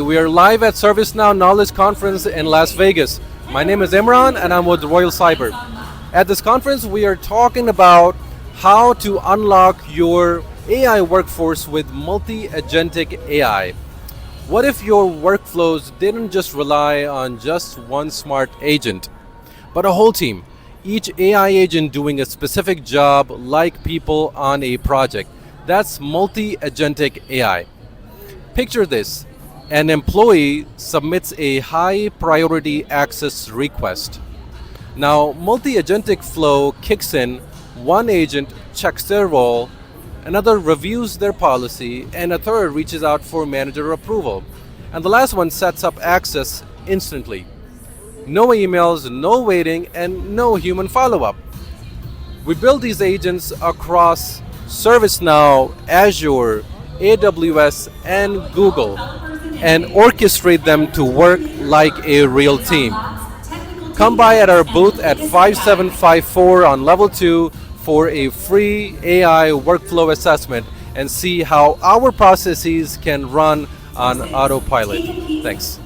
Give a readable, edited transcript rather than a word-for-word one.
we are live at ServiceNow Knowledge Conference in Las Vegas. My name is Imran and I'm with Royal Cyber. At this conference, we are talking about how to unlock your AI workforce with multi-agentic AI. What if your workflows didn't just rely on just one smart agent, but a whole team? Each AI agent doing a specific job like people on a project. That's multi-agentic AI. Picture this. An employee submits a high priority access request. Now, multi-agentic flow kicks in. One agent checks their role, another reviews their policy, and a third reaches out for manager approval. And the last one sets up access instantly. No emails, no waiting, and no human follow-up. We build these agents across ServiceNow, Azure, AWS, and Google, and orchestrate them to work like a real team. Come by at our booth at 5754 on level 2 for a free AI workflow assessment and see how our processes can run on autopilot. Thanks.